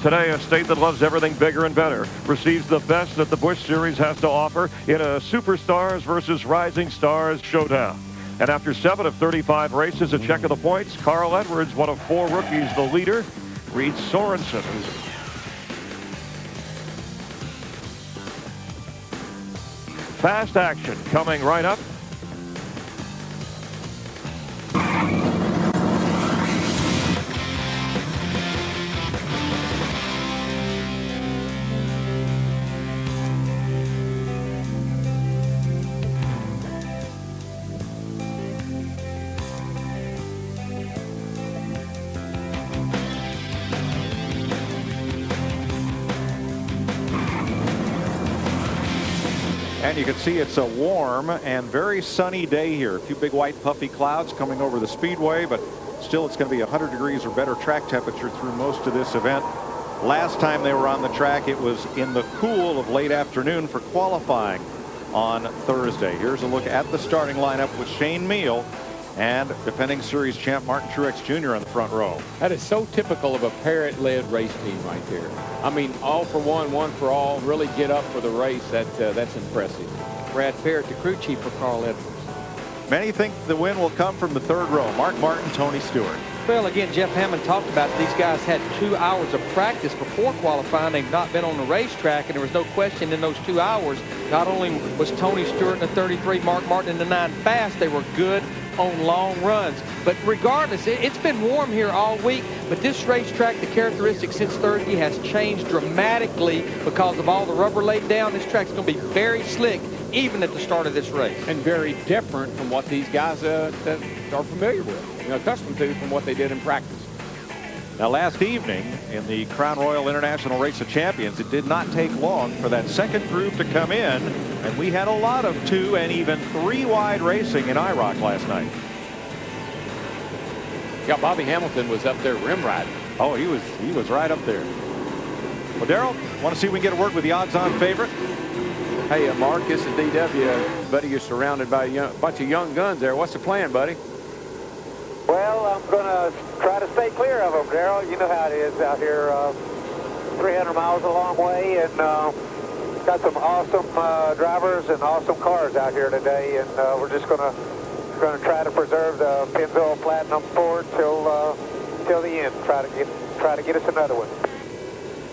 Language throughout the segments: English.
Today, a state that loves everything bigger and better receives the best that the Busch Series has to offer in a Superstars versus Rising Stars showdown. And after 7 of 35 races, a check of the points, Carl Edwards, one of 4 rookies, the leader, Reed Sorensen. Fast action coming right up. And you can see it's a warm and very sunny day here. A few big white puffy clouds coming over the speedway, but still it's going to be 100 degrees or better track temperature through most of this event. Last time they were on the track, it was in the cool of late afternoon for qualifying on Thursday. Here's a look at the starting lineup with Shane Meal and defending series champ Martin Truex Jr. on the front row. That is so typical of a Parrott-led race team right there. I mean, all for one, one for all, really get up for the race. That's impressive. Brad Parrott, the crew chief for Carl Edwards. Many think the win will come from the third row. Mark Martin, Tony Stewart. Well, again, Jeff Hammond talked about these guys had 2 hours of practice before qualifying. They've not been on the racetrack, and there was no question in those 2 hours, not only was Tony Stewart in the 33, Mark Martin in the 9 fast, they were good on long runs. But regardless, it's been warm here all week, but this racetrack, the characteristics since Thursday has changed dramatically because of all the rubber laid down. This track's going to be very slick even at the start of this race. And very different from what these guys that are familiar with, accustomed to from what they did in practice. Now, last evening in the Crown Royal International Race of Champions, it did not take long for that second group to come in, and we had a lot of 2 and even 3 wide racing in IROC last night. Yeah, Bobby Hamilton was up there rim riding. Oh, he was right up there. Well, Darrell, want to see if we can get a word with the odds-on favorite? Hey, Mark, this is DW. Buddy, you're surrounded by a bunch of young guns there. What's the plan, buddy? Well, I'm going to try to stay clear of them, Darrell. You know how it is out here. 300 miles a long way, and got some awesome drivers and awesome cars out here today, and we're just going to try to preserve the Pennzoil Platinum Ford till the end. Try to get us another one.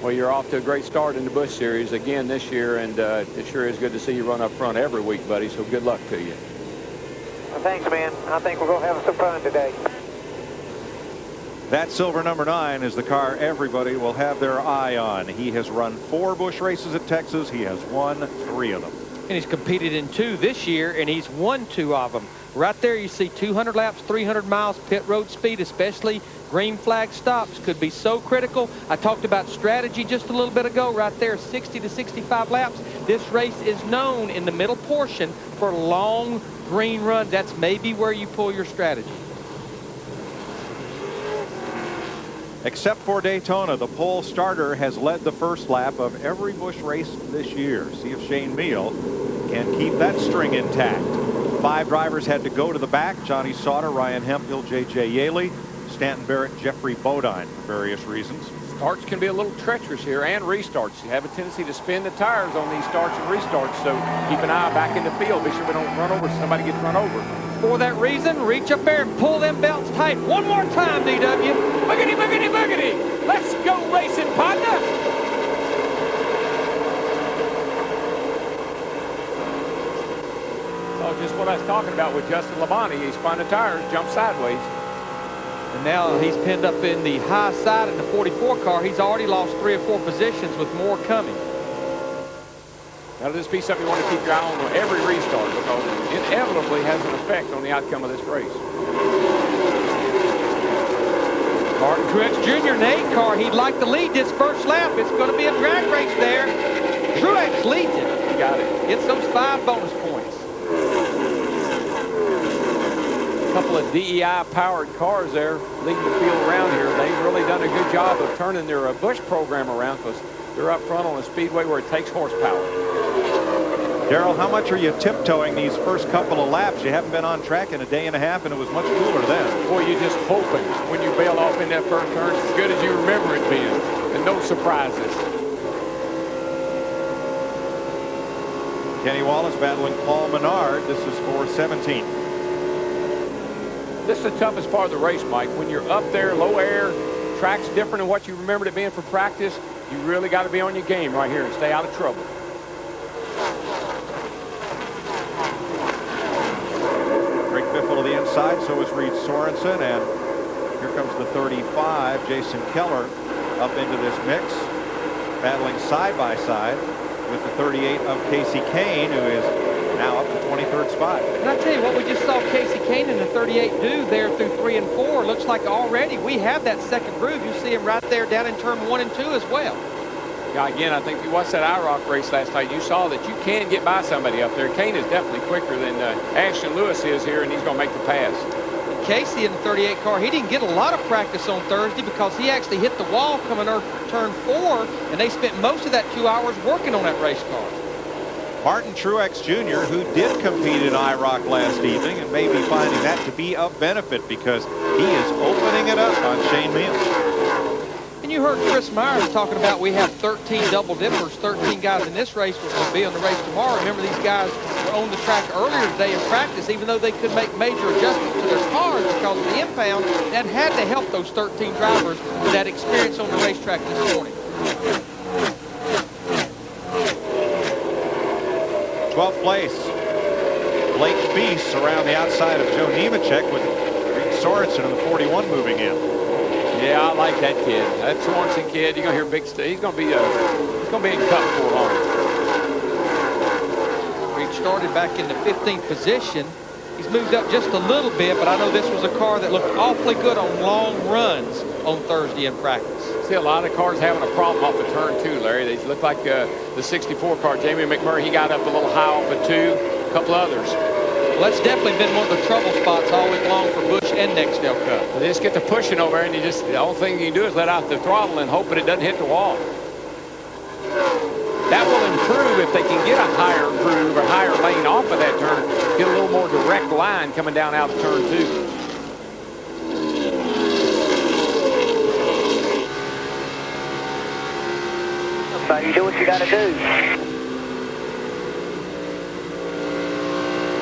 Well, you're off to a great start in the Busch Series again this year, and it sure is good to see you run up front every week, buddy, so good luck to you. Well, thanks, man. I think we're going to have some fun today. That silver number 9 is the car everybody will have their eye on. He has run 4 Busch races at Texas. He has won 3 of them. And he's competed in 2 this year, and he's won 2 of them. Right there you see 200 laps, 300 miles, pit road speed, especially green flag stops could be so critical. I talked about strategy just a little bit ago. Right there, 60 to 65 laps. This race is known in the middle portion for long green runs. That's maybe where you pull your strategy. Except for Daytona, the pole starter has led the first lap of every Busch race this year. See if Shane Meal can keep that string intact. 5 drivers had to go to the back. Johnny Sauter, Ryan Hemphill, J.J. Yaley, Stanton Barrett, Jeffrey Bodine for various reasons. Starts can be a little treacherous here, and restarts. You have a tendency to spin the tires on these starts and restarts, so keep an eye back in the field. Be sure we don't run over somebody gets run over. For that reason, reach up there and pull them belts tight. One more time, DW. Boogity, boogity, boogity. Let's go racing, partner. So just what I was talking about with Justin Labonte. He spun the tires, jumped sideways. And now he's pinned up in the high side in the 44 car. He's already lost 3 or 4 positions with more coming. That'll just be something you want to keep your eye on every restart, because it inevitably has an effect on the outcome of this race. Martin Truex Jr. in 8 car. He'd like to lead this first lap. It's going to be a drag race there. Truex leads it. He got it. Gets those 5 bonus points. A couple of DEI-powered cars there leading the field around here. They've really done a good job of turning their Busch program around, because they're up front on a speedway where it takes horsepower. Darrell, how much are you tiptoeing these first couple of laps? You haven't been on track in a day and a half, and it was much cooler then. Boy, you're just hoping when you bail off in that first turn, as good as you remember it being. and no surprises. Kenny Wallace battling Paul Menard. This is for 17. This is the toughest part of the race, Mike. When you're up there, low air, track's different than what you remembered it being for practice. You really got to be on your game right here and stay out of trouble. Rick Biffle to the inside, so is Reed Sorensen, and here comes the 35, Jason Keller, up into this mix, battling side by side with the 38 of Casey Kane, who is now up to 23rd spot. And I tell you what, we just saw Casey Kane in the 38 do there through 3 and 4. Looks like already we have that second groove. You see him right there down in turn 1 and 2 as well. Yeah, again, I think if you watched that IROC race last night, you saw that you can get by somebody up there. Kane is definitely quicker than Ashton Lewis is here, and he's going to make the pass. And Casey in the 38 car, he didn't get a lot of practice on Thursday because he actually hit the wall coming out turn 4, and they spent most of that 2 hours working on that race car. Martin Truex Jr., who did compete in IROC last evening, and may be finding that to be of benefit because he is opening it up on Shane Meals. And you heard Chris Myers talking about we have 13 double dippers, 13 guys in this race will be on the race tomorrow. Remember, these guys were on the track earlier today in practice, even though they could make major adjustments to their cars because of the impound. That had to help those 13 drivers with that experience on the racetrack this morning. 12th place, Blake Feast around the outside of Joe Nemechek with Reed Sorensen in the 41 moving in. Yeah, I like that kid. That Sorensen kid, you're going to hear big stuff. He's going to be in cup for long. Reed started back in the 15th position. He's moved up just a little bit, but I know this was a car that looked awfully good on long runs on Thursday in practice. See a lot of cars having a problem off the turn 2, Larry. They look like the 64 car. Jamie McMurray, he got up a little high off the 2. A couple others. Well, that's definitely been one of the trouble spots all week long for Busch and Nextel Cup. They just get to pushing over there, and the only thing you can do is let out the throttle and hope that it doesn't hit the wall. That will improve if they can get a higher groove or higher lane off of that turn, get a little more direct line coming down out of turn 2. You do what you got to do.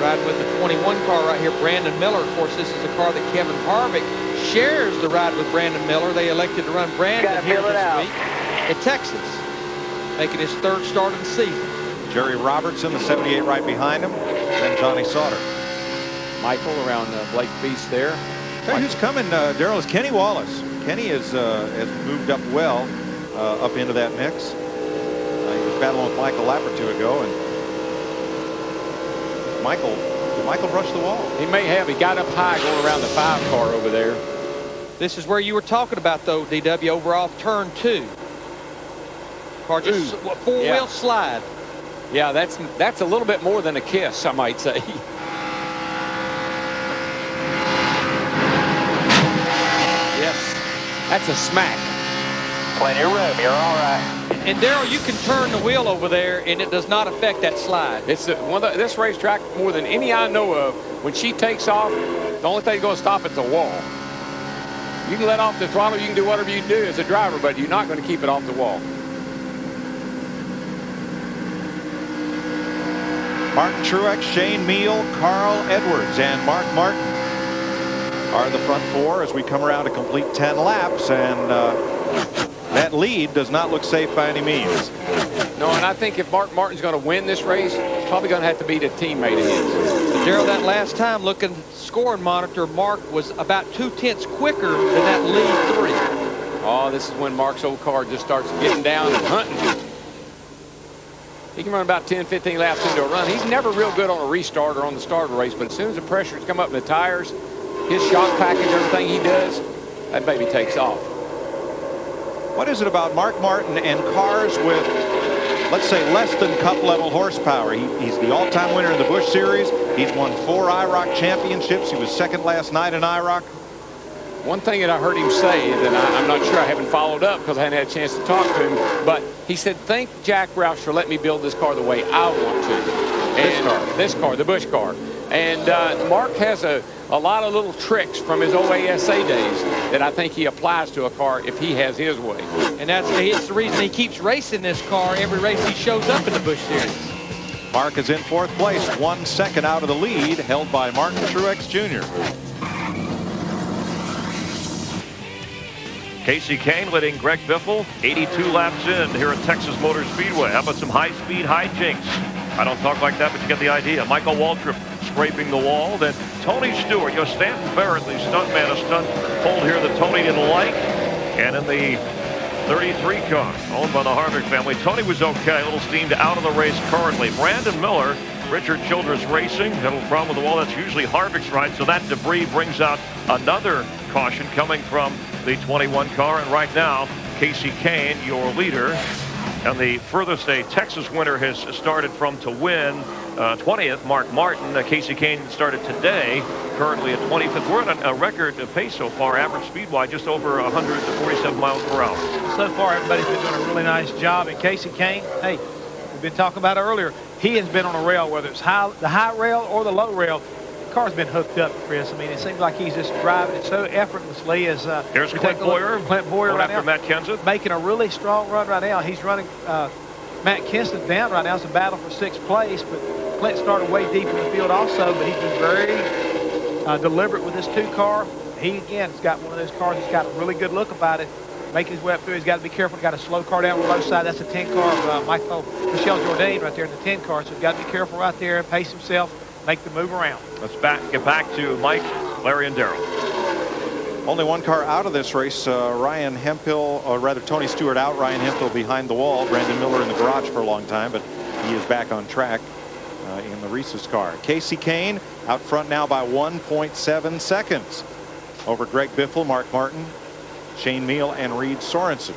Riding with the 21 car right here, Brandon Miller. Of course, this is a car that Kevin Harvick shares the ride with Brandon Miller. They elected to run Brandon here this week at Texas, making his 3rd start of the season. Jerry Robertson, the 78 right behind him, and Johnny Sauter. Michael around Blake Feast there. Hey, who's coming, Darrell, is Kenny Wallace. Kenny has moved up well up into that mix. He was battling with Michael a lap or 2 ago, and did Michael brush the wall? He may have. He got up high going around the 5 car over there. This is where you were talking about, though, DW, over off turn 2. Car just four-wheel slide. Yeah, that's a little bit more than a kiss, I might say. Yes, that's a smack. Plenty of room. You're all right. And Darrell, you can turn the wheel over there, and it does not affect that slide. It's this racetrack, more than any I know of, when she takes off, the only thing going to stop it's a wall. You can let off the throttle, you can do whatever you do as a driver, but you're not going to keep it off the wall. Martin Truex, Shane Meal, Carl Edwards, and Mark Martin are the front 4 as we come around to complete 10 laps, and that lead does not look safe by any means. No, and I think if Mark Martin's going to win this race, he's probably going to have to beat a teammate of his. Darrell, that last time looking scoring monitor, Mark was about 2/10 quicker than that lead 3. Oh, this is when Mark's old car just starts getting down and hunting. He can run about 10, 15 laps into a run. He's never real good on a restart or on the start of a race, but as soon as the pressure's come up in the tires, his shock package, everything he does, that baby takes off. What is it about Mark Martin and cars with, let's say, less than cup level horsepower? He's the all-time winner in the Busch Series. He's won 4 IROC championships. He was 2nd last night in IROC. One thing that I heard him say, and I'm not sure, I haven't followed up because I hadn't had a chance to talk to him, but he said, thank Jack Roush for letting me build this car the way I want to. And this car, the Busch car. And Mark has a a lot of little tricks from his OASA days that I think he applies to a car if he has his way. And it's the reason he keeps racing this car every race he shows up in the Busch Series. Mark is in 4th place, 1 second out of the lead, held by Martin Truex Jr. Casey Kane leading Greg Biffle 82 laps in here at Texas Motor Speedway. How about some high-speed hijinks? I don't talk like that, but you get the idea. Michael Waltrip scraping the wall. Then Tony Stewart, Stanton Barrett, the stuntman, a stunt hold here that Tony didn't like. And in the 33 car owned by the Harvick family, Tony was okay, a little steamed out of the race currently. Brandon Miller, Richard Childress Racing, had a little problem with the wall. That's usually Harvick's ride, so that debris brings out another caution coming from the 21 car. And right now, Casey Kane, your leader. And the furthest a Texas winner has started from to win, 20th, Mark Martin. Casey Kane started today, currently at 25th. We're at a record pace so far, average speed-wise, just over 147 miles per hour. So far, everybody's been doing a really nice job. And Casey Kane, hey, we've been talking about it earlier. He has been on a rail, whether it's the high rail or the low rail. The car's been hooked up, Chris. I mean, it seems like he's just driving it so effortlessly. As here's Clint Boyer. Clint Boyer right after now, Matt Kenseth, making a really strong run right now. He's running Matt Kenseth down right now. It's a battle for 6th place, but Clint started way deep in the field also. But he's been very deliberate with this 2 car. He again has got one of those cars that's got a really good look about it. Making his way up through, he's got to be careful. He's got a slow car down on the low side. That's a 10 car of Michel Jourdain right there in the 10 car. So he's got to be careful right there, pace himself, make the move around. Let's get back to Mike, Larry, and Darrell. Only 1 car out of this race. Ryan Hemphill, or rather Tony Stewart out. Ryan Hemphill behind the wall. Brandon Miller in the garage for a long time, but he is back on track in the Reese's car. Casey Kane out front now by 1.7 seconds over Greg Biffle, Mark Martin, Shane Meal, and Reed Sorensen.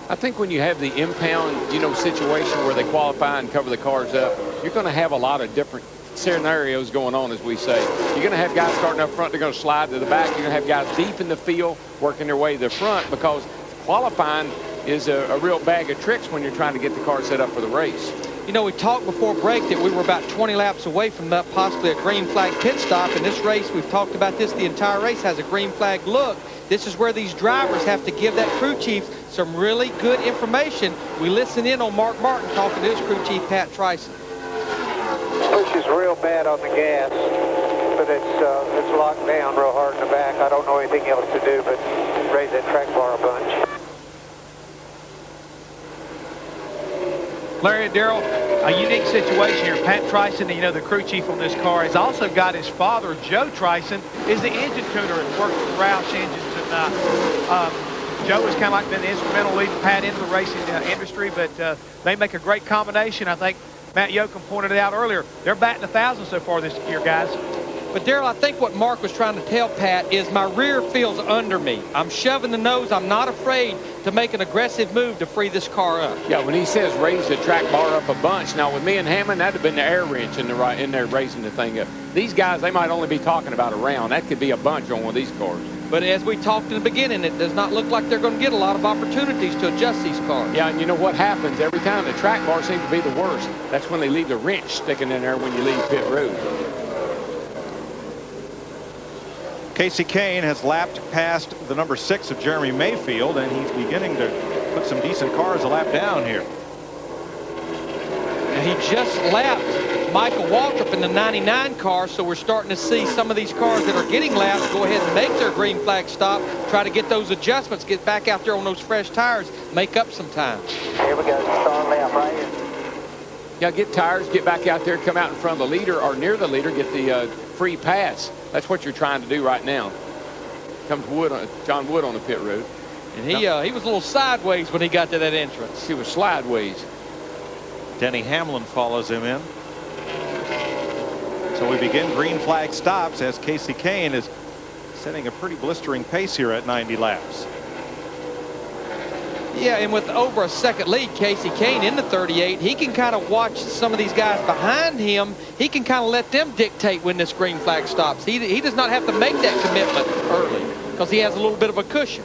I think when you have the impound, situation where they qualify and cover the cars up, you're going to have a lot of different scenarios going on, as we say. You're going to have guys starting up front, they're going to slide to the back. You're going to have guys deep in the field working their way to the front, because qualifying is a real bag of tricks when you're trying to get the car set up for the race. We talked before break that we were about 20 laps away from that possibly a green flag pit stop. In this race, we've talked about this, the entire race has a green flag look. This is where these drivers have to give that crew chief some really good information. We listen in on Mark Martin talking to his crew chief, Pat Tryson. Busch is real bad on the gas, but it's locked down real hard in the back. I don't know anything else to do but raise that track bar a bunch. Larry and Darrell, a unique situation here. Pat Tryson, the crew chief on this car, has also got his father, Joe Tryson, is the engine tuner and works with Roush engines. And Joe has kind of like been instrumental leading Pat into the racing industry, but they make a great combination. I think Matt Yoakum pointed it out earlier. They're batting 1,000 so far this year, guys. But Darrell, I think what Mark was trying to tell Pat is my rear feels under me. I'm shoving the nose. I'm not afraid to make an aggressive move to free this car up. Yeah, when he says raise the track bar up a bunch, now with me and Hammond, that'd have been the air wrench in there raising the thing up. These guys, they might only be talking about a round. That could be a bunch on one of these cars. But as we talked in the beginning, it does not look like they're going to get a lot of opportunities to adjust these cars. Yeah, and you know what happens every time the track bar seems to be the worst. That's when they leave the wrench sticking in there when you leave pit road. Casey Kane has lapped past the number 6 of Jeremy Mayfield, and he's beginning to put some decent cars a lap down here. And he just lapped Michael Waltrip in the 99 car, so we're starting to see some of these cars that are getting lapped go ahead and make their green flag stop, try to get those adjustments, get back out there on those fresh tires, make up some time. Here we go, strong lap right here. Yeah, get tires, get back out there, come out in front of the leader or near the leader, get the free pass. That's what you're trying to do right now. Comes John Wood on the pit road. And he was a little sideways when he got to that entrance. He was slideways. Denny Hamlin follows him in. So we begin green flag stops as Casey Kane is setting a pretty blistering pace here at 90 laps. Yeah, and with over a second lead, Casey Kane in the 38, he can kind of watch some of these guys behind him. He can kind of let them dictate when this green flag stops. He does not have to make that commitment early because he has a little bit of a cushion.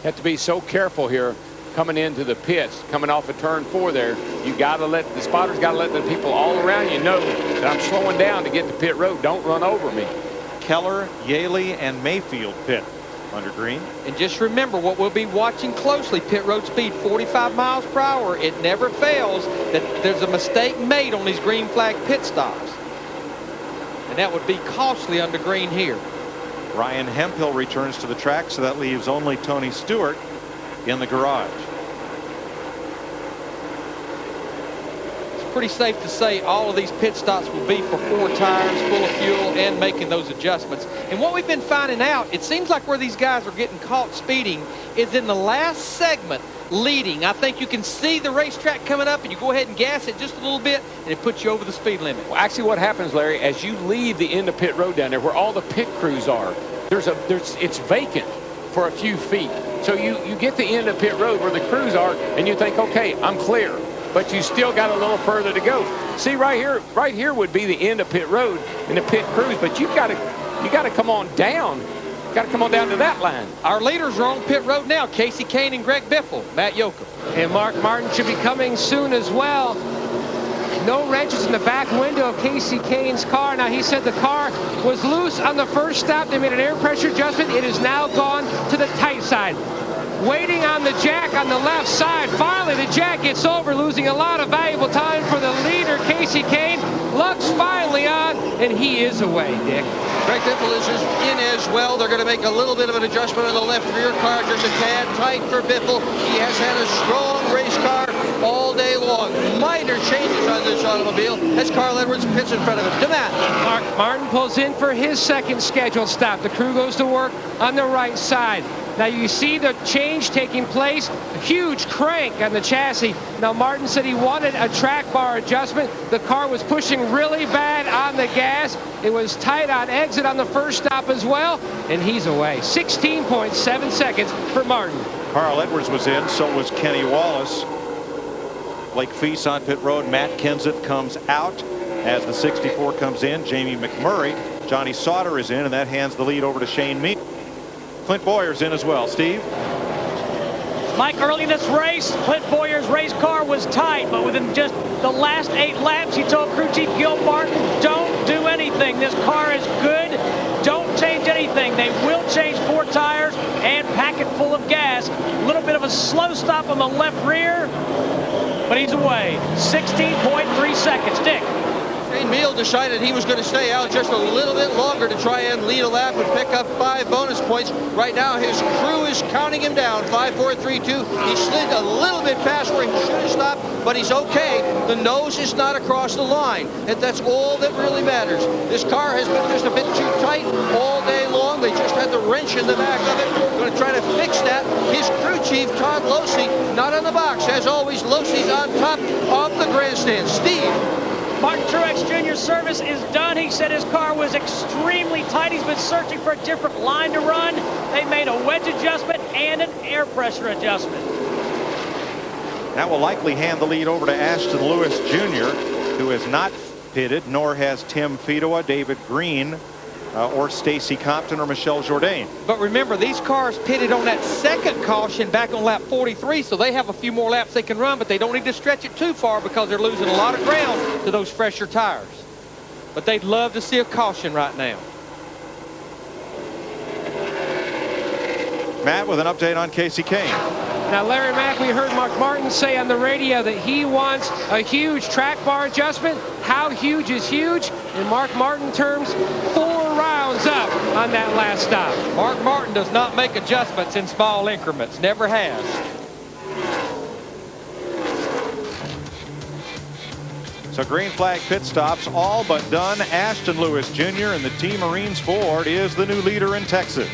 Have to be so careful here. coming into the pits, coming off of turn 4 there, you got to let the spotters got to let the people all around you know that I'm slowing down to get to pit road. Don't run over me. Keller, Yaley, and Mayfield pit under green. And just remember what we'll be watching closely, pit road speed 45 miles per hour. It never fails that there's a mistake made on these green flag pit stops. And that would be costly under green here. Ryan Hemphill returns to the track, so that leaves only Tony Stewart in the garage. It's pretty safe to say all of these pit stops will be for 4 tires, full of fuel, and making those adjustments. And what we've been finding out, it seems like where these guys are getting caught speeding is in the last segment leading. I think you can see the racetrack coming up, and you go ahead and gas it just a little bit, and it puts you over the speed limit. Well, actually, what happens, Larry, as you leave the end of pit road down there where all the pit crews are, it's vacant for a few feet. So you get the end of pit road where the crews are, and you think, okay, I'm clear. But you still got a little further to go. See, right here would be the end of pit road and the pit crews, but you got to come on down. Got to come on down to that line. Our leaders are on pit road now. Casey Kane and Greg Biffle. Matt Yoakum. And Mark Martin should be coming soon as well. No wrenches in the back window of Casey Kane's car. Now, he said the car was loose on the first stop. They made an air pressure adjustment. It is now gone to the tight side. Waiting on the jack on the left side. Finally, the jack gets over, losing a lot of valuable time for the leader, Casey Kane. Luck's finally on, and he is away, Dick. Greg Biffle is in as well. They're going to make a little bit of an adjustment on the left rear car, just a tad tight for Biffle. He has had a strong race car all day long. Minor changes on this automobile as Carl Edwards pits in front of him. To Matt. Mark Martin pulls in for his second scheduled stop. The crew goes to work on the right side. Now you see the change taking place, a huge crank on the chassis. Now Martin said he wanted a track bar adjustment. The car was pushing really bad on the gas. It was tight on exit on the first stop as well, and he's away. 16.7 seconds for Martin. Carl Edwards was in, so was Kenny Wallace. Blake Feast on pit road. Matt Kenseth comes out as the 64 comes in. Jamie McMurray. Johnny Sauter is in, and that hands the lead over to Shane Mead. Clint Boyer's in as well. Steve? Mike, early in this race, Clint Boyer's race car was tight, but within just the last 8 laps, he told crew chief Gil Martin, don't do anything. This car is good. Don't change anything. They will change 4 tires and pack it full of gas. A little bit of a slow stop on the left rear, but he's away. 16.3 seconds. Dick. Shane Meal decided he was going to stay out just a little bit longer to try and lead a lap and pick up 5 bonus points. Right now, his crew is counting him down. 5, 4, 3, 2. He slid a little bit past where he should have stopped, but he's okay. The nose is not across the line, and that's all that really matters. This car has been just a bit too tight all day long. They just had the wrench in the back of it. We're going to try to fix that. His crew chief, Todd Losey, not on the box. As always, Losey's on top of the grandstand. Steve. Martin Truex Jr.'s service is done. He said his car was extremely tight. He's been searching for a different line to run. They made a wedge adjustment and an air pressure adjustment. That will likely hand the lead over to Ashton Lewis Jr., who has not pitted, nor has Tim Fedowa, David Green, or Stacy Compton or Michelle Jourdain. But remember, these cars pitted on that second caution back on lap 43, so they have a few more laps they can run, but they don't need to stretch it too far because they're losing a lot of ground to those fresher tires. But they'd love to see a caution right now. Matt with an update on Casey Kane. Now, Larry Mack, we heard Mark Martin say on the radio that he wants a huge track bar adjustment. How huge is huge? In Mark Martin terms, 4 rounds up on that last stop. Mark Martin does not make adjustments in small increments. Never has. So green flag pit stops all but done. Ashton Lewis Jr. and the T Marines Ford is the new leader in Texas.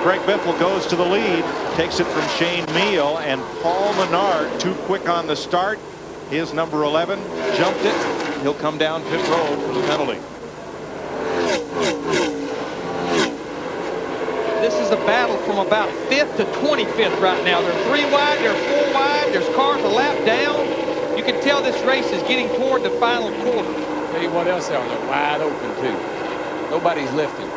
Greg Biffle goes to the lead, takes it from Shane Meal, and Paul Menard too quick on the start. His number 11 jumped it. He'll come down pit road for the penalty. This is a battle from about 5th to 25th right now. They're 3 wide, they're 4 wide, there's cars a lap down. You can tell this race is getting toward the final quarter. Tell you what else, they're wide open too. Nobody's lifting.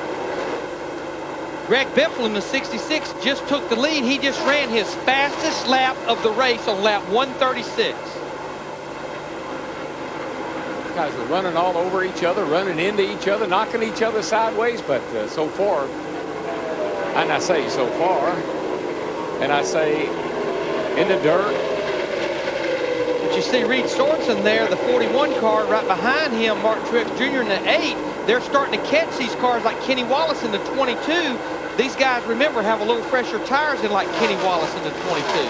Greg Biffle in the 66 just took the lead. He just ran his fastest lap of the race on lap 136. Guys are running all over each other, running into each other, knocking each other sideways, but so far, and I say so far, and I say in the dirt. But you see Reed Sorensen there, the 41 car, right behind him, Martin Truex Jr. in the 8. They're starting to catch these cars like Kenny Wallace in the 22. These guys, remember, have a little fresher tires than like Kenny Wallace in the 22.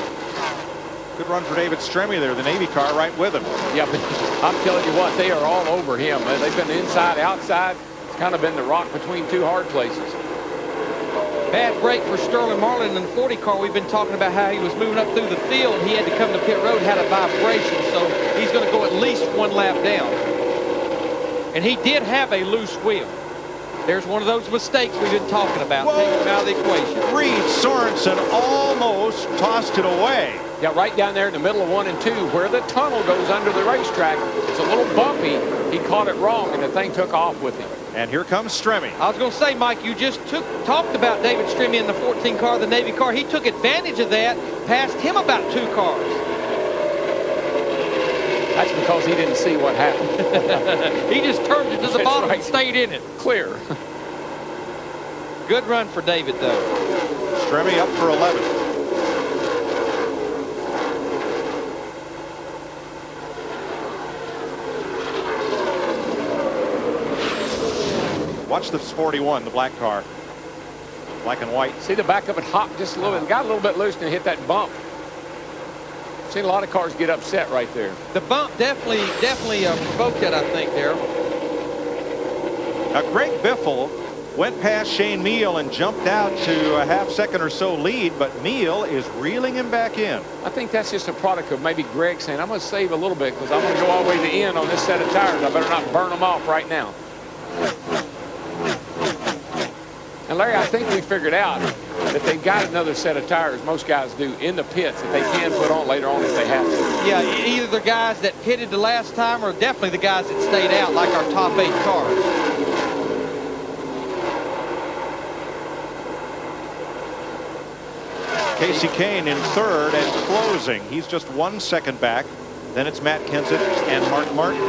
Good run for David Stremme there, the Navy car right with him. Yeah, but I'm telling you what, they are all over him. They've been inside, outside. It's kind of been the rock between two hard places. Bad break for Sterling Marlin in the 40 car. We've been talking about how he was moving up through the field. He had to come to pit road, had a vibration, so he's going to go at least 1 lap down. And he did have a loose wheel. There's one of those mistakes we've been talking about. Take him out of the equation. Reed Sorensen almost tossed it away. Yeah, right down there in the middle of 1 and 2 where the tunnel goes under the racetrack. It's a little bumpy. He caught it wrong, and the thing took off with him. And here comes Stremme. I was going to say, Mike, you just talked about David Stremme in the 14 car, the Navy car. He took advantage of that, passed him about 2 cars. That's because he didn't see what happened. He just turned it to the bottom right. and stayed in it. Clear. Good run for David, though. Stremme up for 11. Watch this 41, the black car. Black and white. See the back of it hop just a little bit. It got a little bit loose and hit that bump. Seen a lot of cars get upset right there. The bump definitely provoked it, I think, there. Now, Greg Biffle went past Shane Meal and jumped out to a half-second or so lead, but Meal is reeling him back in. I think that's just a product of maybe Greg saying, I'm going to save a little bit because I'm going to go all the way to the end on this set of tires. I better not burn them off right now. And Larry, I think we figured out that they've got another set of tires, most guys do, in the pits that they can put on later on if they have to. Yeah, either the guys that pitted the last time or definitely the guys that stayed out, like our top 8 cars. Casey Kane in 3rd and closing. He's just 1 second back. Then it's Matt Kenseth and Mark Martin.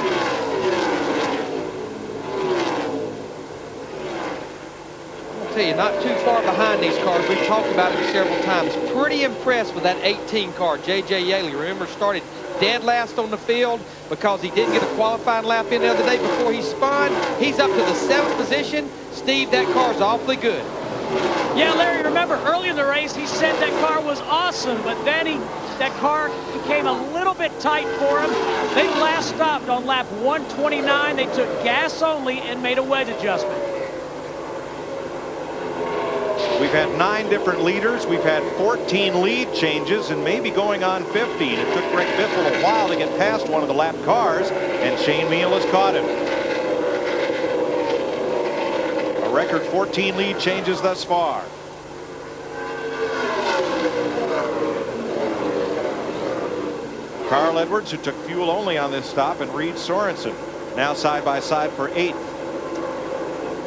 You, not too far behind these cars. We've talked about it several times. Pretty impressed with that 18 car. J.J. Yaley, remember, started dead last on the field because he didn't get a qualifying lap in the other day before he spun. He's up to the 7th position. Steve, that car's awfully good. Yeah, Larry, remember early in the race he said that car was awesome, but then that car became a little bit tight for him. They last stopped on lap 129. They took gas only and made a wedge adjustment. We've had 9 different leaders. We've had 14 lead changes and maybe going on 15. It took Greg Biffle a while to get past one of the lap cars, and Shane Meal has caught him. A record 14 lead changes thus far. Carl Edwards, who took fuel only on this stop, and Reed Sorensen now side by side for 8th.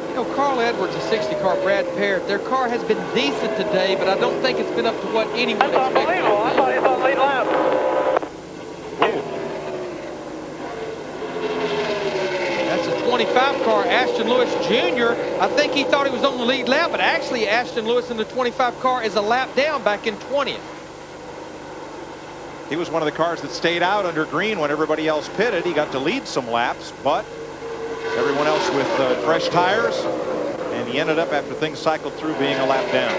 You know, Carl Edwards, a 60 car, Brad Parrott, their car has been decent today, but I don't think it's been up to what anyone expected. That's unbelievable. I thought he was on the lead lap. That's a 25 car, Ashton Lewis Jr. I think he thought he was on the lead lap, but actually Ashton Lewis in the 25 car is a lap down back in 20th. He was one of the cars that stayed out under green when everybody else pitted. He got to lead some laps, but everyone else with fresh tires, and he ended up, after things cycled through, being a lap down.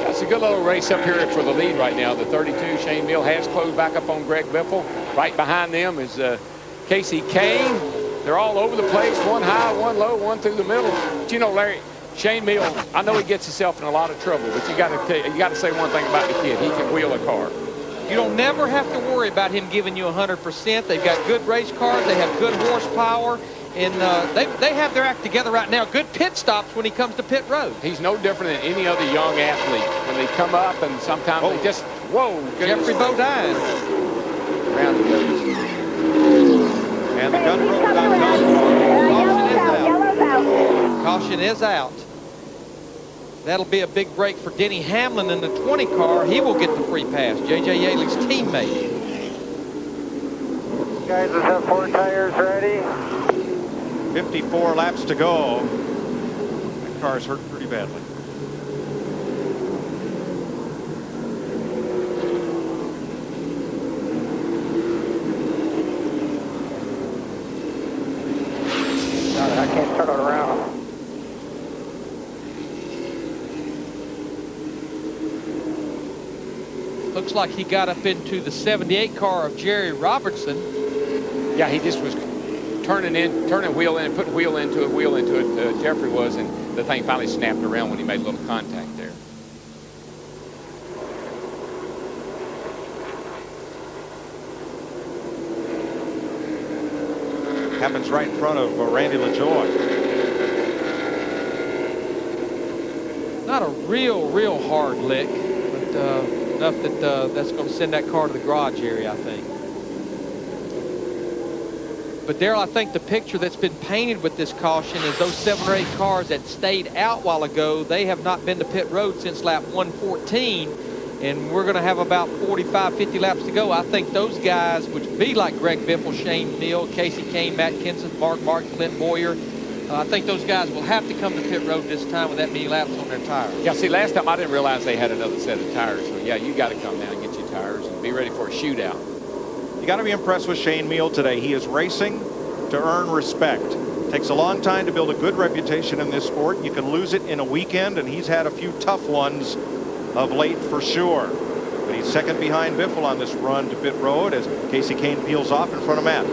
That's a good little race up here for the lead right now. The 32, Shane Meal, has closed back up on Greg Biffle. Right behind them is Casey Kane. They're all over the place, one high, one low, one through the middle. But you know, Larry, Shane Mills, I know he gets himself in a lot of trouble, but you got to say one thing about the kid. He can wheel a car. You don't never have to worry about him giving you 100%. They've got good race cars. They have good horsepower. And they have their act together right now. Good pit stops when he comes to pit road. He's no different than any other young athlete. When they come up and sometimes they just, whoa. Jeffrey Bodine. Around the goes. And the gun broke down. Caution is out. That'll be a big break for Denny Hamlin in the 20 car. He will get the free pass. J.J. Yaley's teammate. Guys, is that 4 tires ready? 54 laps to go. That car's hurt pretty badly. I can't turn it around. Looks like he got up into the 78 car of Jerry Robertson. Yeah, he just was turning wheel in, putting wheel into it. Jeffrey was, and the thing finally snapped around when he made a little contact there. Happens right in front of Randy LaJoy. Not a real hard lick, but enough that that's going to send that car to the garage area, I think. But Darrell, I think the picture that's been painted with this caution is those 7 or 8 cars that stayed out a while ago, they have not been to pit road since lap 114. And we're going to have about 45, 50 laps to go. I think those guys, which would be like Greg Biffle, Shane Neal, Casey Kane, Matt Kenseth, Mark Martin, Clint Boyer, I think those guys will have to come to pit road this time with that many laps on their tires. Yeah, see, last time I didn't realize they had another set of tires. So, yeah, you got to come down and get your tires and be ready for a shootout. You got to be impressed with Shane Neal today. He is racing to earn respect. Takes a long time to build a good reputation in this sport. You can lose it in a weekend, and he's had a few tough ones of late for sure. But he's second behind Biffle on this run to pit road as Casey Kane peels off in front of Matt. A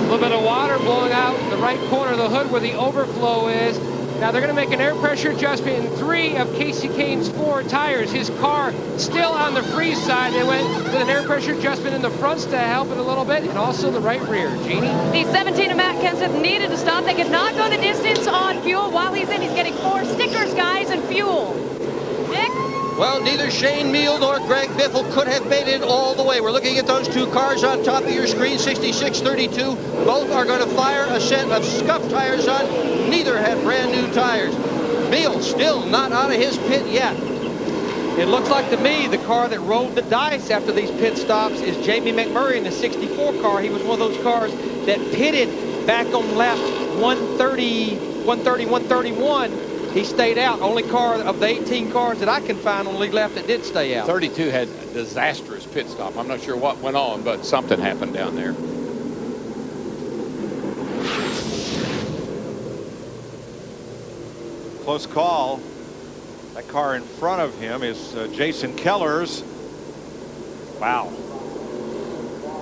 little bit of water blowing out the right corner of the hood where the overflow is. Now they're going to make an air pressure adjustment in 3 of Casey Kane's 4 tires. His car still on the freeze side. They went with an air pressure adjustment in the fronts to help it a little bit, and also the right rear. Jeannie? The 17 of Matt Kenseth needed to stop. They could not go the distance on fuel. While he's in, he's getting 4 stickers, guys, and fuel. Nick? Well, neither Shane Neal nor Greg Biffle could have made it all the way. We're looking at those 2 cars on top of your screen, 66-32. Both are going to fire a set of scuffed tires on. Neither had brand new tires. Neal still not out of his pit yet. It looks like to me the car that rolled the dice after these pit stops is Jamie McMurray in the 64 car. He was one of those cars that pitted back on lap 131. He stayed out. Only car of the 18 cars that I can find on league lap that did stay out. 32 had a disastrous pit stop. I'm not sure what went on, but something happened down there. Close call. That car in front of him is Jason Keller's. Wow.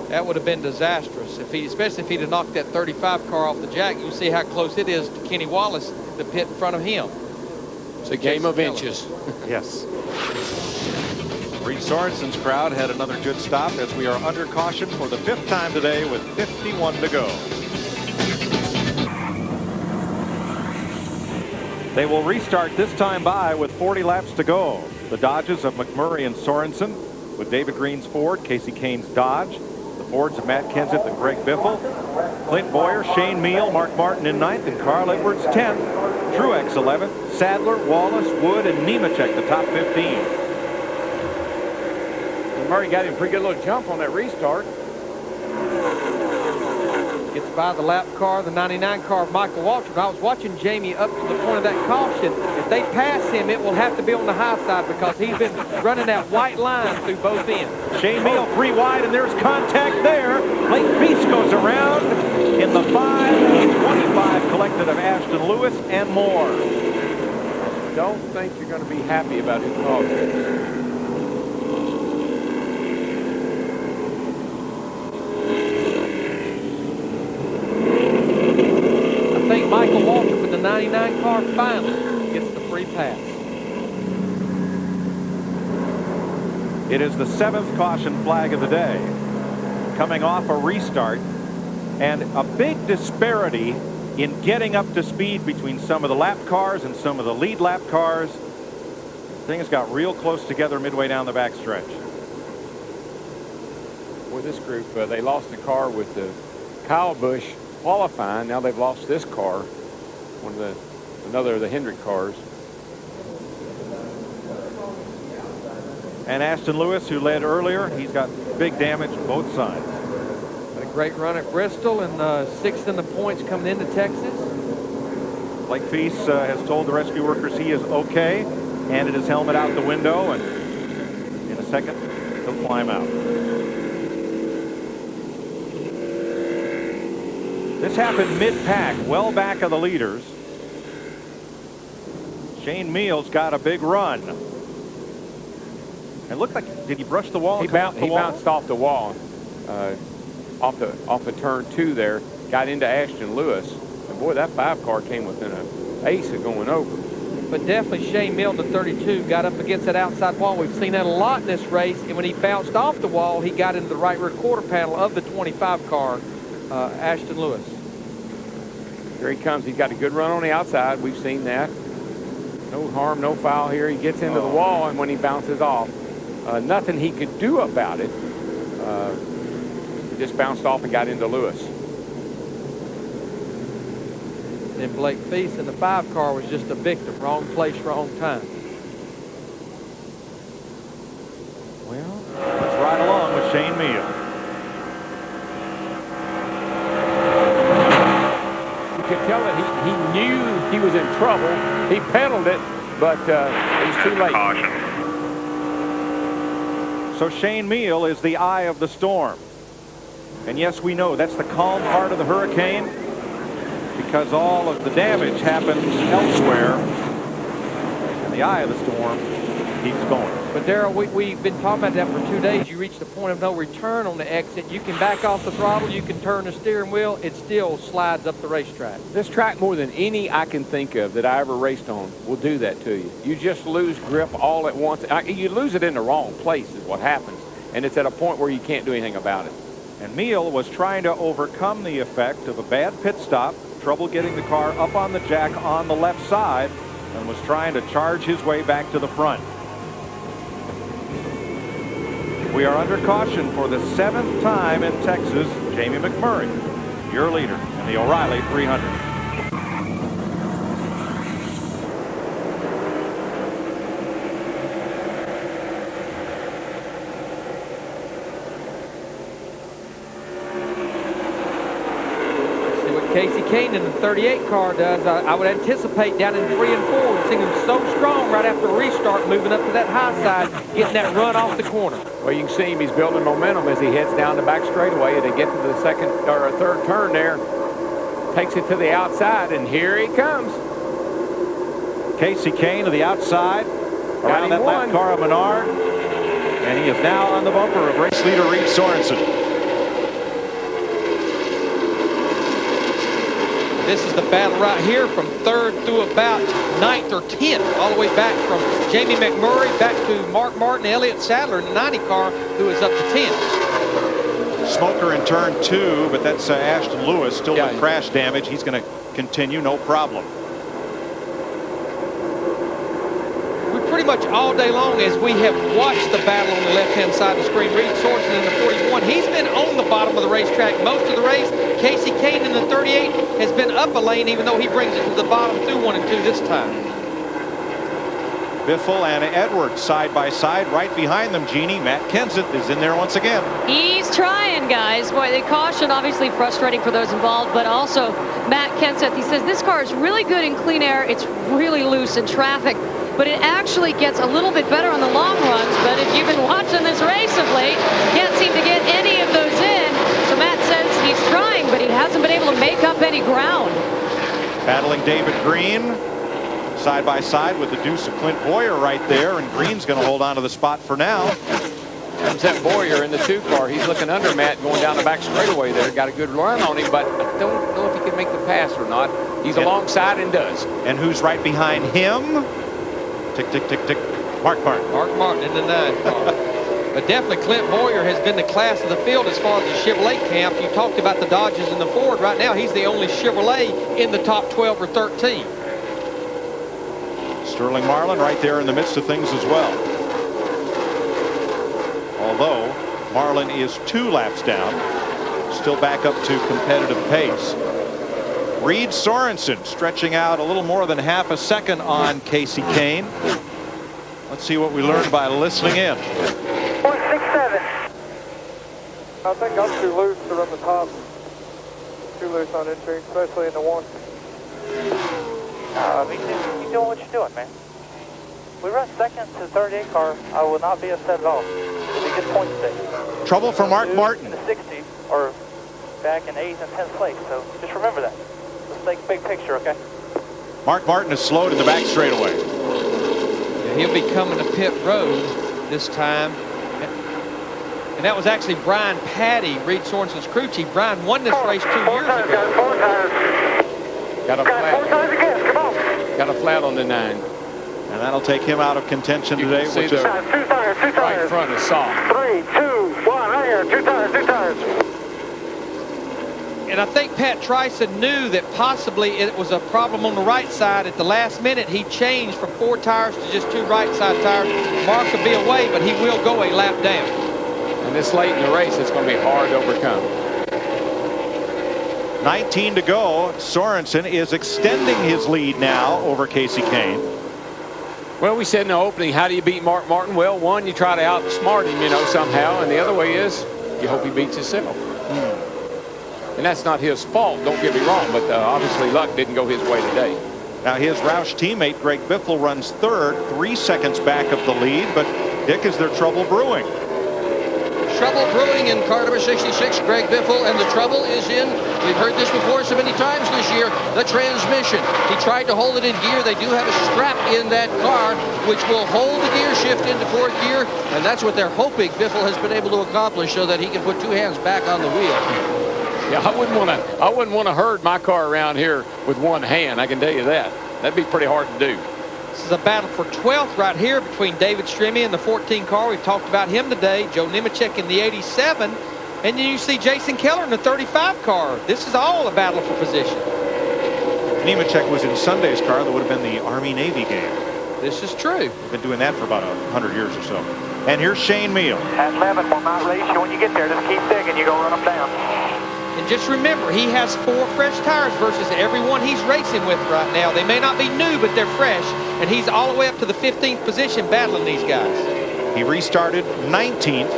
That would have been disastrous, especially if he'd have knocked that 35 car off the jack. You see how close it is to Kenny Wallace, the pit in front of him. It's a game of inches. Yes. Reed Sorensen's crowd had another good stop as we are under caution for the 5th time today with 51 to go. They will restart this time by with 40 laps to go. The Dodges of McMurray and Sorensen with David Green's Ford, Casey Kane's Dodge, the Fords of Matt Kenseth and Greg Biffle, Clint Boyer, Shane Neal, Mark Martin in 9th, and Carl Edwards 10th. Truex 11th, Sadler, Wallace, Wood, and Nemechek the top 15. Murray got him a pretty good little jump on that restart. Gets by the lap car, the 99 car of Michael Waltrip. I was watching Jamie up to the point of that caution. If they pass him, it will have to be on the high side because he's been running that white line through both ends. Shane Neal 3 wide, and there's contact there. Blake Beast goes around in the 5-25 collected of Ashton Lewis and more. Don't think you're going to be happy about his call. Michael Waltrip in the 99 car finally gets free pass. It is the 7th caution flag of the day, coming off a restart, and a big disparity in getting up to speed between some of the lap cars and some of the lead lap cars. Things got real close together midway down the backstretch. For this group, they lost the car with Kyle Busch qualifying. Now they've lost this car, another of the Hendrick cars. And Ashton Lewis, who led earlier, he's got big damage both sides. Had a great run at Bristol and 6th in the points coming into Texas. Blake Feast has told the rescue workers he is okay. Handed his helmet out the window, and in a second he'll climb out. This happened mid-pack, well back of the leaders. Shane Meals got a big run. It looked like, did he brush the wall? He bounced off the wall, off the turn 2 there, got into Ashton Lewis. And boy, that 5 car came within an ace of going over. But definitely Shane Milne, the 32, got up against that outside wall. We've seen that a lot in this race. And when he bounced off the wall, he got into the right rear quarter panel of the 25 car, Ashton Lewis. Here he comes. He's got a good run on the outside. We've seen that. No harm, no foul here. He gets into the wall, and when he bounces off, nothing he could do about it. He just bounced off and got into Lewis. Then Blake Feast in the 5 car was just a victim. Wrong place, wrong time. Well, let's ride along with Shane Meal. You could tell that he knew he was in trouble. He pedaled it, but it was too late. Caution. So Shane Meal is the eye of the storm. And yes, we know that's the calm part of the hurricane, because all of the damage happens elsewhere, and the eye of the storm keeps going. But Darrell, we've been talking about that for 2 days. You reach the point of no return on the exit. You can back off the throttle, you can turn the steering wheel, it still slides up the racetrack. This track, more than any I can think of that I ever raced on, will do that to you. You just lose grip all at once. You lose it in the wrong place is what happens, and it's at a point where you can't do anything about it. And Meal was trying to overcome the effect of a bad pit stop, trouble getting the car up on the jack on the left side, and was trying to charge his way back to the front. We are under caution for the 7th time in Texas. Jamie McMurray, your leader in the O'Reilly 300. Casey Kane in the 38 car does. I would anticipate down in 3 and 4, we've seen him so strong right after a restart, moving up to that high side, getting that run off the corner. Well, you can see him. He's building momentum as he heads down the back straightaway. To get to the second or third turn there, takes it to the outside, and here he comes. Casey Kane to the outside, around that left car of Menard, and he is now on the bumper of race leader Reed Sorensen. This is the battle right here from 3rd through about 9th or 10th, all the way back from Jamie McMurray back to Mark Martin, Elliott Sadler in the 90 car, who is up to 10th. Smoker in turn 2, but that's Ashton Lewis still with crash damage. He's going to continue, no problem. We pretty much all day long, as we have watched the battle on the left-hand side of the screen, Reed Sorensen in the 41, he's been on the bottom of the racetrack most of the race. Casey Kane in the 38 has been up a lane, even though he brings it to the bottom through 1 and 2 this time. Biffle and Edwards side by side, right behind them. Jeannie, Matt Kenseth is in there once again. He's trying, guys. Boy, the caution obviously frustrating for those involved, but also Matt Kenseth, he says this car is really good in clean air. It's really loose in traffic, but it actually gets a little bit better on the long runs. But if you've been watching this race of late, can't seem to get any of those in. So Matt says he's trying, but he hasn't been able to make up any ground. Battling David Green side by side with the deuce of Clint Boyer right there, and Green's going to hold on to the spot for now. Comes that Boyer in the 2 car. He's looking under Matt going down the back straightaway there. Got a good run on him, but I don't know if he can make the pass or not. He's alongside and does. And who's right behind him? Tick, tick, tick, tick. Mark Martin. Mark Martin in the 9 car. But definitely Clint Boyer has been the class of the field as far as the Chevrolet camp. You talked about the Dodges and the Ford. Right now, he's the only Chevrolet in the top 12 or 13. Sterling Marlin right there in the midst of things as well. Although Marlin is 2 laps down, still back up to competitive pace. Reed Sorensen stretching out a little more than half a second on Casey Kane. Let's see what we learned by listening in. 0.67. I think I'm too loose to run the top. Too loose on entry, especially in the one. You're doing what you're doing, man. We run second to the Rd.8 car. I will not be upset at all. It'll be a good point today. Trouble for Mark Martin. In the 60 or back in 8th and 10th place. So just remember that. Let's take a big picture, okay? Mark Martin is slowed in the back straightaway. Yeah, he'll be coming to pit road this time. And that was actually Brian Patty, Reed Sorensen's crew chief. Brian won this race 2 years ago. 4 tires. Got a 4 flat. tires again. Come on. Got a flat on the 9. And that'll take him out of contention today, which is 2 tires. 2 tires. Right front is soft. 3, 2, 1. Right here. 2 tires. 2 tires. And I think Pat Tryson knew that possibly it was a problem on the right side. At the last minute, he changed from 4 tires to just 2 right side tires. Mark will be away, but he will go a lap down. And this late in the race, it's going to be hard to overcome. 19 to go. Sorensen is extending his lead now over Casey Kane. Well, we said in the opening, how do you beat Mark Martin? Well, one, you try to outsmart him, you know, somehow. And the other way is you hope he beats himself. And that's not his fault, don't get me wrong, but obviously luck didn't go his way today. Now his Roush teammate Greg Biffle runs 3rd, 3 seconds back of the lead, but Dick, is there trouble brewing? Trouble brewing in car number 66, Greg Biffle, and the trouble is in, we've heard this before so many times this year, the transmission. He tried to hold it in gear. They do have a strap in that car which will hold the gear shift into 4th gear, and that's what they're hoping Biffle has been able to accomplish so that he can put 2 hands back on the wheel. Yeah, I wouldn't want to herd my car around here with one hand, I can tell you that. That'd be pretty hard to do. This is a battle for 12th right here between David Stremme and the 14 car. We've talked about him today. Joe Nemechek in the 87. And then you see Jason Keller in the 35 car. This is all a battle for position. Nemechek was in Sunday's car. That would have been the Army-Navy game. This is true. We've been doing that for about 100 years or so. And here's Shane Meal. At 11 will not race you when you get there. Just keep digging. You're going to run them down. And just remember, he has 4 fresh tires versus everyone he's racing with right now. They may not be new, but they're fresh. And he's all the way up to the 15th position battling these guys. He restarted 19th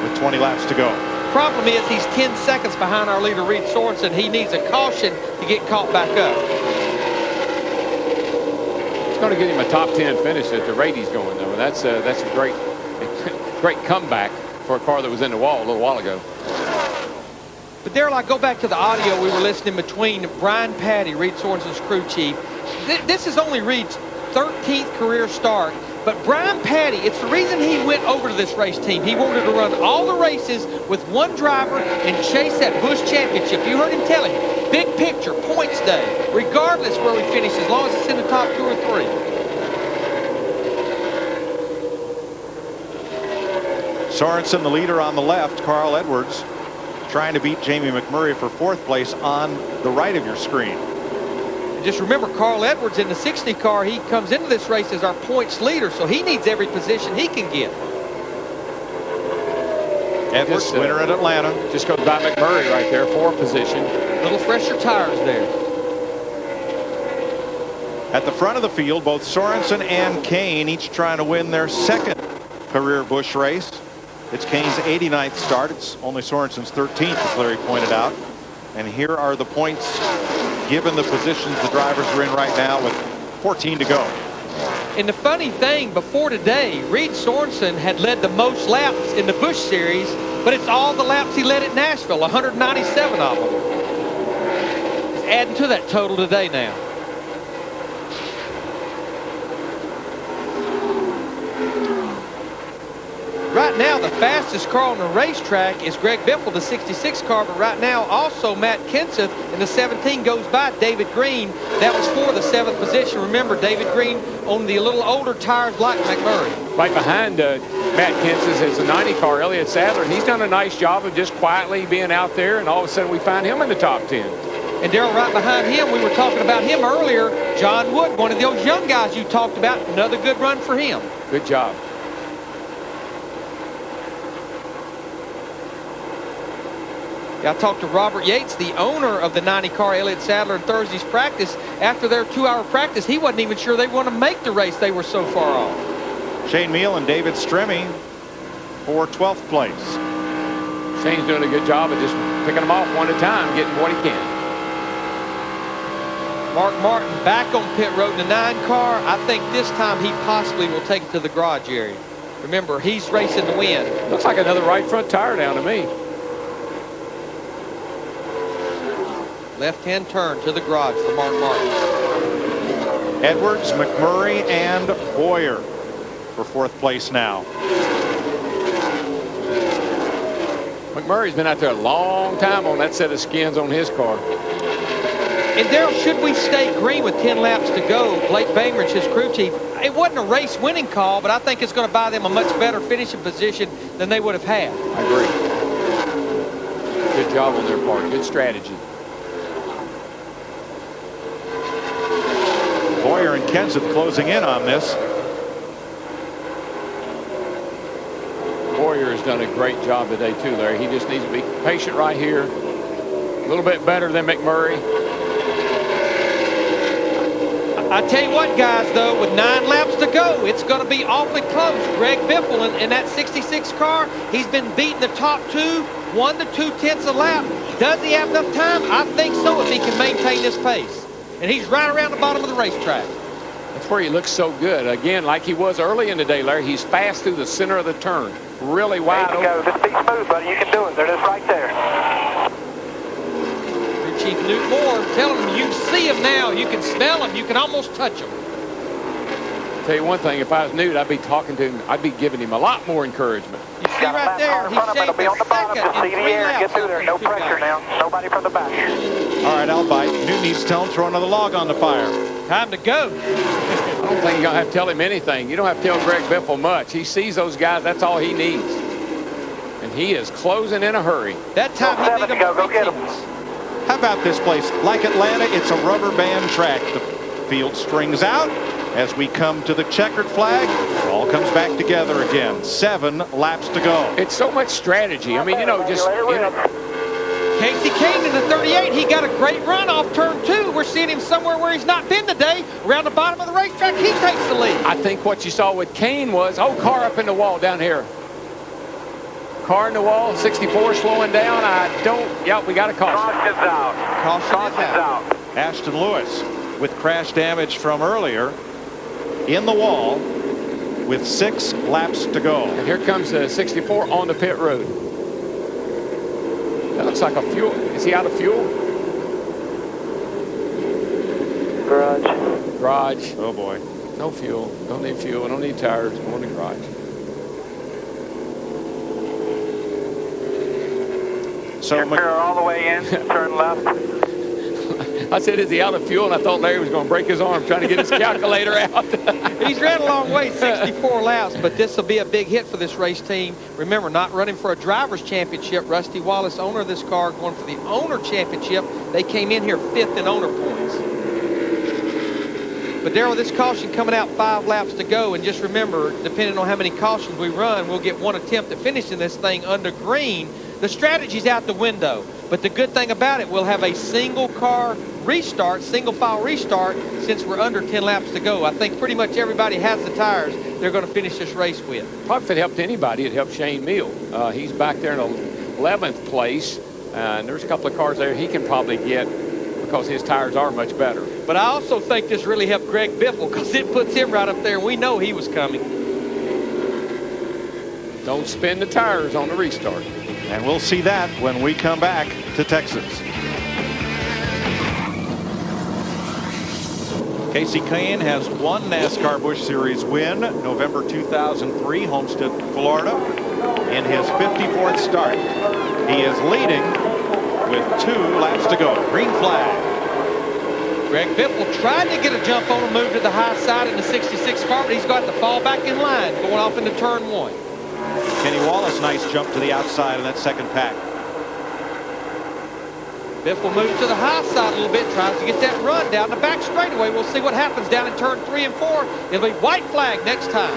with 20 laps to go. Problem is he's 10 seconds behind our leader, Reed Sorensen. He needs a caution to get caught back up. It's going to get him a top 10 finish at the rate he's going, though. That's a great, great comeback for a car that was in the wall a little while ago. But Darrell, I go back to the audio we were listening between Brian Patty, Reed Sorensen's crew chief. This is only Reed's 13th career start. But Brian Patty, it's the reason he went over to this race team. He wanted to run all the races with one driver and chase that Busch championship. You heard him tell him, big picture, points day, regardless where we finish, as long as it's in the top 2 or 3. Sorensen, the leader on the left. Carl Edwards trying to beat Jamie McMurray for 4th place on the right of your screen. And just remember, Carl Edwards in the 60 car, he comes into this race as our points leader, so he needs every position he can get. Edwards, winner at Atlanta. Just goes by McMurray right there, 4th position. Little fresher tires there. At the front of the field, both Sorensen and Kane each trying to win their 2nd career Busch race. It's Kane's 89th start. It's only Sorensen's 13th, as Larry pointed out. And here are the points given the positions the drivers are in right now with 14 to go. And the funny thing, before today, Reed Sorensen had led the most laps in the Busch Series, but it's all the laps he led at Nashville, 197 of them. He's adding to that total today now. Right now, the fastest car on the racetrack is Greg Biffle, the 66 car, but right now also Matt Kenseth in the 17 goes by David Green. That was for the 7th position. Remember, David Green on the little older tires like McMurray. Right behind Matt Kenseth is a 90 car, Elliott Sadler, and he's done a nice job of just quietly being out there, and all of a sudden we find him in the top 10. And Darrell, right behind him, we were talking about him earlier, John Wood, one of those young guys you talked about. Another good run for him. Good job. I talked to Robert Yates, the owner of the 90 car, Elliott Sadler, in Thursday's practice. After their 2-hour practice, he wasn't even sure they want to make the race. They were so far off. Shane Meal and David Stremme for 12th place. Shane's doing a good job of just picking them off one at a time, getting what he can. Mark Martin back on pit road in the 9 car. I think this time he possibly will take it to the garage area. Remember, he's racing the win. Looks like another right front tire down to me. Left-hand turn to the garage for Mark Martin. Edwards, McMurray, and Boyer for 4th place now. McMurray's been out there a long time on that set of skins on his car. And Darrell, should we stay green with 10 laps to go? Blake Bainbridge, his crew chief, it wasn't a race winning call, but I think it's going to buy them a much better finishing position than they would have had. I agree. Good job on their part. Good strategy. Boyer and Kenseth closing in on this. Boyer has done a great job today too, Larry. He just needs to be patient right here. A little bit better than McMurray. I tell you what, guys, though, with 9 laps to go, it's going to be awfully close. Greg Biffle in that 66 car, he's been beating the top 2, 1 to 2/10 a lap. Does he have enough time? I think so, if he can maintain this pace. And he's right around the bottom of the racetrack. That's where he looks so good. Again, like he was early in the day, Larry, he's fast through the center of the turn. Really wide open. There you go. Just be smooth, buddy. You can do it. They're just right there. Crew Chief Newt Moore telling him, you see him now. You can smell him. You can almost touch him. Tell you one thing, if I was Newt, I'd be talking to him. I'd be giving him a lot more encouragement. You see right there, he's shaved on the bottom. Just see the air. laps. Get through there. No pressure now. Nobody from the back. All right, I'll bite. Newt needs to tell him, throw another log on the fire. Time to go. I don't think you're going to have to tell him anything. You don't have to tell Greg Biffle much. He sees those guys. That's all he needs. And he is closing in a hurry. That time he Seven to go. Go get him. How about this place? Like Atlanta, it's a rubber band track. The field strings out. As we come to the checkered flag, it all comes back together again. 7 laps to go. It's so much strategy. I mean, you know, just... Casey Kane in the 38, he got a great run off turn 2. We're seeing him somewhere where he's not been today. Around the bottom of the racetrack, he takes the lead. I think what you saw with Kane was, oh, car up in the wall down here. Car in the wall, 64 slowing down. We got a caution. Caution's out. Caution is out. Ashton Lewis with crash damage from earlier in the wall with 6 laps to go. And here comes the 64 on the pit road. That looks like a fuel. Is he out of fuel? Garage. Oh boy. No fuel. Don't need fuel. Don't need tires. Go in the garage. So all the way in. Turn left. I said, is he out of fuel? And I thought Larry was going to break his arm trying to get his calculator out. He's ran a long way, 64 laps, but this will be a big hit for this race team. Remember, not running for a driver's championship. Rusty Wallace, owner of this car, going for the owner championship. They came in here 5th in owner points. But Darrell, this caution coming out 5 laps to go, and just remember, depending on how many cautions we run, we'll get 1 attempt at finishing this thing under green. The strategy's out the window, but the good thing about it, we'll have a single car restart, single file restart, since we're under 10 laps to go. I think pretty much everybody has the tires they're going to finish this race with. Probably if it helped anybody, it helped Shane Meal. He's back there in 11th place, and there's a couple of cars there he can probably get because his tires are much better. But I also think this really helped Greg Biffle because it puts him right up there, and we know he was coming. Don't spin the tires on the restart. And we'll see that when we come back to Texas. Casey Kane has one NASCAR Busch Series win, November 2003, Homestead, Florida, in his 54th start. He is leading with 2 laps to go. Green flag. Greg Biffle tried to get a jump on him, move to the high side in the 66 car, but he's got to fall back in line, going off into turn 1. Kenny Wallace, nice jump to the outside in that second pack. Biffle moves to the high side a little bit, tries to get that run down the back straightaway. We'll see what happens down in turn 3 and 4. It'll be white flag next time.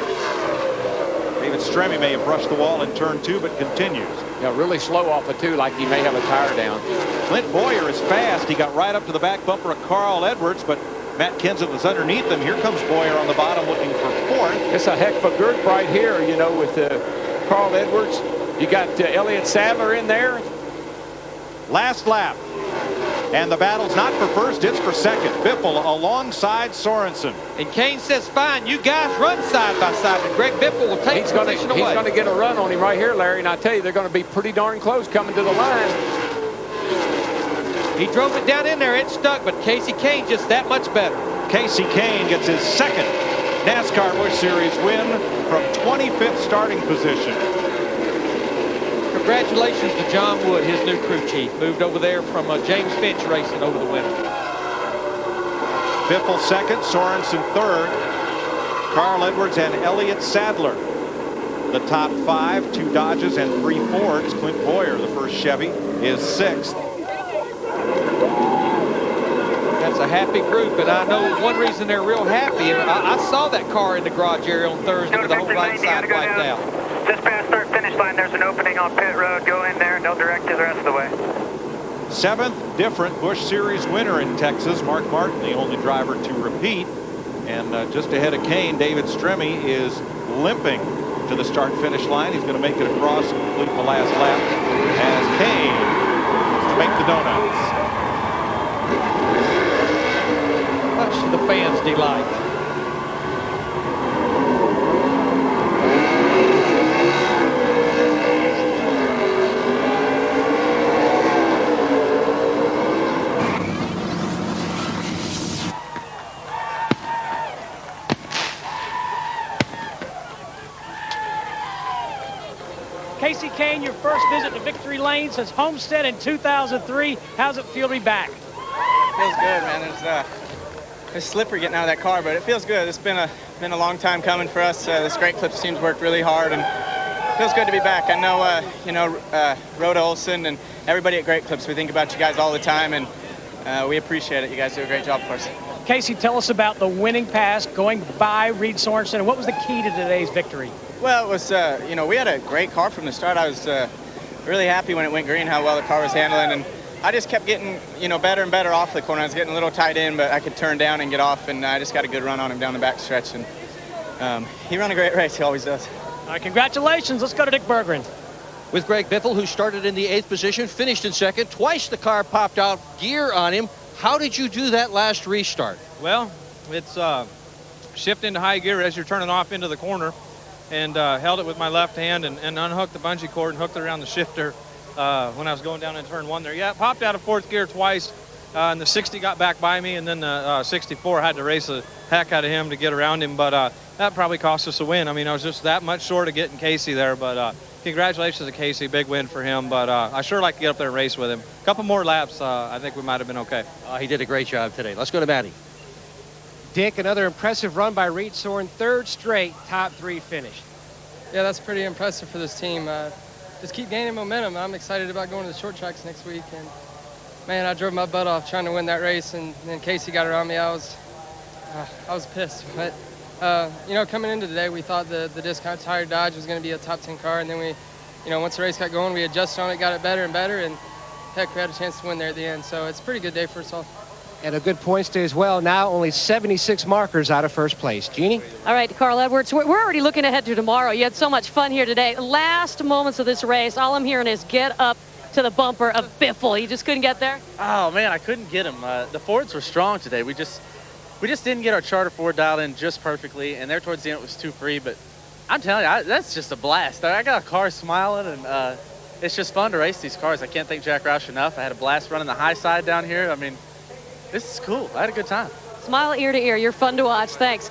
David Stremme may have brushed the wall in turn 2, but continues. Yeah, really slow off of 2, like he may have a tire down. Clint Boyer is fast. He got right up to the back bumper of Carl Edwards, but Matt Kenseth was underneath him. Here comes Boyer on the bottom looking for 4th. It's a heck of a group right here, you know, with Carl Edwards. You got Elliott Sadler in there. Last lap. And the battle's not for first, it's for second. Biffle alongside Sorensen. And Kane says, fine, you guys run side by side, but Greg Biffle will take the position away. He's going to get a run on him right here, Larry, and I tell you, they're going to be pretty darn close coming to the line. He drove it down in there, it stuck, but Casey Kane just that much better. Casey Kane gets his second NASCAR Busch Series win from 25th starting position. Congratulations to John Wood, his new crew chief. Moved over there from James Finch Racing over the winter. Biffle second, Sorensen third, Carl Edwards and Elliott Sadler. The top 5, 2 Dodges and 3 Fords. Clint Boyer, the first Chevy, is 6th. That's a happy group, and I know one reason they're real happy. And I saw that car in the garage area on Thursday with the whole right side wiped out. Just past start finish line, there's an opening on pit road. Go in there and they'll direct you the rest of the way. 7th different Busch Series winner in Texas. Mark Martin, the only driver to repeat. And just ahead of Kane, David Stremme is limping to the start-finish line. He's going to make it across and complete the last lap as Kane make the donuts. Much to the fans' delight. Casey Kane, your first visit to Victory Lane since Homestead in 2003. How's it feel to be back? Feels good, man. It's slippery getting out of that car, but it feels good. It's been a long time coming for us. This Great Clips team's worked really hard, and it feels good to be back. I know, Rhoda Olson and everybody at Great Clips, we think about you guys all the time, and we appreciate it. You guys do a great job for us. Casey, tell us about the winning pass going by Reed Sorensen, and what was the key to today's victory? Well, it was, we had a great car from the start. I was really happy when it went green how well the car was handling, and I just kept getting, better and better off the corner. I was getting a little tight in, but I could turn down and get off, and I just got a good run on him down the back stretch, and he ran a great race. He always does. All right, congratulations. Let's go to Dick Berggren. With Greg Biffle, who started in the 8th position, finished in 2nd. Twice the car popped out gear on him. How did you do that last restart? Well, it's shift into high gear as you're turning off into the corner, and held it with my left hand and unhooked the bungee cord and hooked it around the shifter when I was going down in turn 1 there. Yeah, it popped out of 4th gear twice, and the 60 got back by me, and then the 64 had to race the heck out of him to get around him, but that probably cost us a win. I mean, I was just that much short of getting Casey there, but congratulations to Casey, big win for him, but I sure like to get up there and race with him. A couple more laps, I think we might have been okay. He did a great job today. Let's go to Matty. Dick, another impressive run by Reed Soren, 3rd straight top 3 finish. Yeah, that's pretty impressive for this team. Just keep gaining momentum. I'm excited about going to the short tracks next week. And man, I drove my butt off trying to win that race, and then Casey got around me. I was pissed. But coming into today, we thought the discount tire Dodge was going to be a top 10 car, and then we, once the race got going, we adjusted on it, got it better and better, and heck, we had a chance to win there at the end. So it's a pretty good day for us all. And a good points day as well. Now only 76 markers out of 1st place. Jeannie? All right, Carl Edwards, we're already looking ahead to tomorrow. You had so much fun here today. Last moments of this race, all I'm hearing is get up to the bumper of Biffle. You just couldn't get there? Oh, man, I couldn't get him. The Fords were strong today. We just didn't get our charter Ford dialed in just perfectly, and there towards the end it was too free. But I'm telling you, that's just a blast. I got a car smiling, and it's just fun to race these cars. I can't thank Jack Roush enough. I had a blast running the high side down here. I mean, this is cool. I had a good time. Smile ear to ear. You're fun to watch. Thanks.